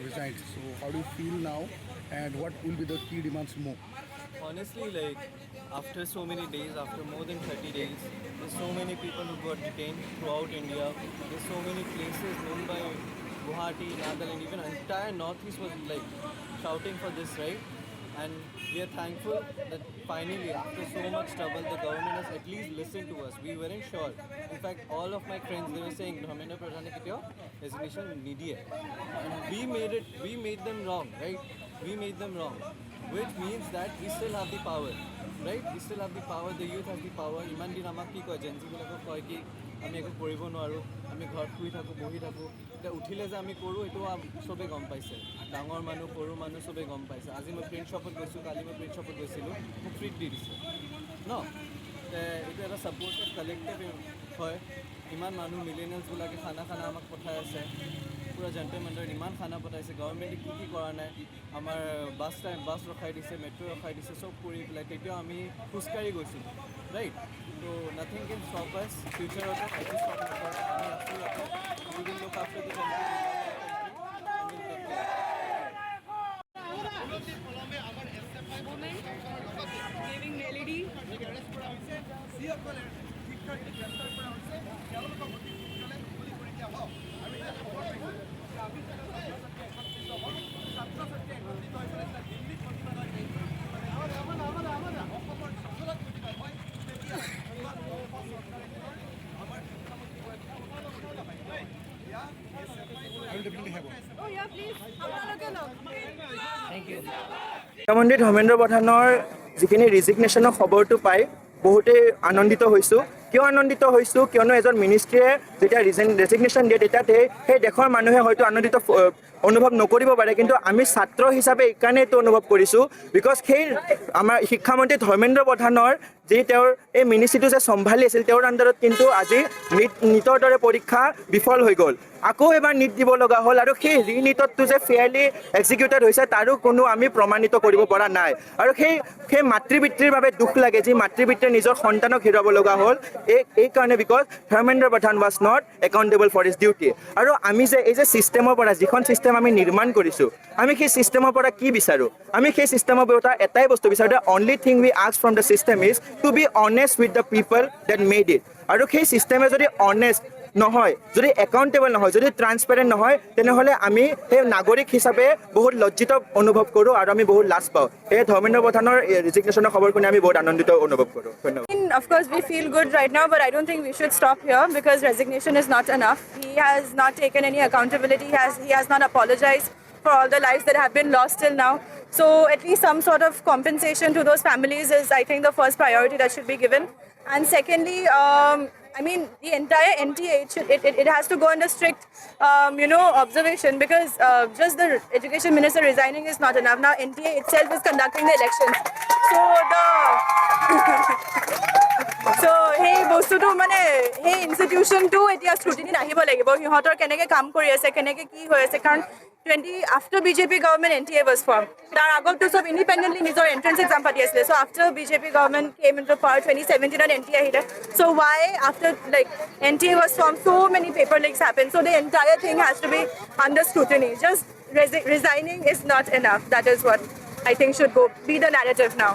Resigned. So how do you feel now, and what will be the key demands more? Honestly, like after so many days, after more than 30 days, there's so many people who got detained throughout India. There's so many places, Mumbai, Guwahati, Nagaland, even entire Northeast was like shouting for this, right? And we are thankful that finally, after so much trouble, the government has at least listened to us. We weren't sure. In fact, all of my friends, they were saying, Dharmendra Pradhan ne kityo resignation nidiye. And we made them wrong, right? We made them wrong. Which means that we still have the power, right? We still have the power, the youth has the power. ইমান দিন আমাক কি কয় জেনজিবিলাকক কয় কি আমি একো কৰিব নোৱাৰোঁ, আমি ঘৰত শুই থাকোঁ, বহি থাকোঁ। এতিয়া উঠিলে যে আমি কৰোঁ এইটো চবেই গম পাইছে, ডাঙৰ মানুহ সৰু মানুহ চবেই গম পাইছে। আজি মই প্ৰিণ্ট শ্বপত গৈছোঁ, কালি মই প্ৰিণ্ট শ্বপত গৈছিলোঁ, মোক ফ্ৰীত দি দিছে ন। এইটো এটা ছাপৰ্টেড কালেক্টিভ হয়। ইমান মানুহ মিলেনিয়ালছবিলাকে খানা আমাক পঠাই আছে, পুৰা জন্তৰ মন্তৰ ইমান খানা পঠাইছে। গভৰ্ণমেণ্টে কি কৰা নাই, আমাৰ বাছ ৰখাই দিছে, মেট্ৰ' ৰখাই দিছে, চব কৰি পেলাই তেতিয়াও আমি খোজকাঢ়ি গৈছিলোঁ, ৰাইট? তো নাথিং কেন ষ্টপ আছ ফিউচাৰতো একো ষ্টপ নকৰে। আমি আছোঁ ইয়াতে, we will look after the country, মুখ্যমন্ত্ৰী ধৰ্মেন্দ্ৰ প্ৰধানৰ যিখিনি ৰিজিগনেশ্যনৰ খবৰটো পাই বহুতেই আনন্দিত হৈছোঁ। কিয় আনন্দিত হৈছোঁ? কিয়নো এজন মিনিষ্ট্ৰীয়ে যেতিয়া ৰেজিগনেশ্যন দিয়ে তেতিয়া সেই দেশৰ মানুহে হয়তো আনন্দিত অনুভৱ নকৰিব পাৰে, কিন্তু আমি ছাত্ৰ হিচাপে এইকাৰণে এইটো অনুভৱ কৰিছোঁ বিকজ সেই আমাৰ শিক্ষামন্ত্ৰী ধৰ্মেন্দ্ৰ প্ৰধানৰ যি তেওঁৰ এই মিনিষ্ট্ৰীটো যে চম্ভালি আছিল, তেওঁৰ আণ্ডাৰত কিন্তু আজি নীটৰ দৰে পৰীক্ষা বিফল হৈ গ'ল। আকৌ এবাৰ নীট দিব লগা হ'ল আৰু সেই নীটটো যে ফেয়াৰলি এক্সিকিউটেড হৈছে তাৰো কোনো আমি প্ৰমাণিত কৰিব পৰা নাই। আৰু সেই মাতৃপিতৃৰ বাবে দুখ লাগে, যি মাতৃপিতৃয়ে নিজৰ সন্তানক হেৰুৱাব লগা হ'ল এইকাৰণে because Dharmendra Pradhan was not accountable for his duty. আৰু আমি যে এই যে ছিষ্টেমৰ পৰা যিখন ছিষ্টেম আমি নিৰ্মাণ কৰিছোঁ, আমি সেই ছিষ্টেমৰ পৰা কি বিচাৰোঁ? আমি সেই ছিষ্টেমৰ পৰা এটাই বস্তু বিচাৰোঁ, the only thing we ask from the system is to be honest with the people that made it. আৰু সেই ছিষ্টেমে যদি অনেষ্ট নহয়, যদি একাউণ্টেবল নহয়, যদি ট্ৰান্সপেৰেণ্ট নহয়, তেনেহ'লে আমি সেই নাগৰিক হিচাপে বহুত লজ্জিত অনুভৱ কৰোঁ আৰু আমি বহুত লাজ পাওঁ। সেই ধৰ্মেন্দ্ৰ প্ৰধানৰ ৰেজিগনেশ্যনৰ খবৰ শুনি আমি বহুত আনন্দিত অনুভৱ কৰোঁ। ধন্যবাদ। Of course, we feel good right now, but I don't think we should stop here because resignation is not enough. He has not taken any accountability. He has not apologized for all the lives that have been lost till now. So at least some sort of compensation to those families is, I think, the first priority that should be given. And secondly, I mean, the entire NTA, it has to go under strict, observation because just the education minister resigning is not enough. Now, NTA itself is conducting the elections. So hey বস্তুটো মানে সেই ইনষ্টিটিউচনটো এতিয়া স্ক্ৰুটিনিত আহিব লাগিব, সিহঁতৰ কেনেকৈ কাম কৰি আছে, কেনেকৈ কি হৈ আছে। কাৰণ after BJP government NTA was formed, তাৰ আগতো চব ইণ্ডিপেণ্ডেণ্টলি নিজৰ এণ্ট্ৰেন্স এক্সাম পাতি আছিলে। So after BJP government came into power 2017 NTA আহিলে, so why after like NTA was formed so many paper leaks happened? So the entire thing has to be under scrutiny. Just resigning is not enough. That is what I think should be the narrative now.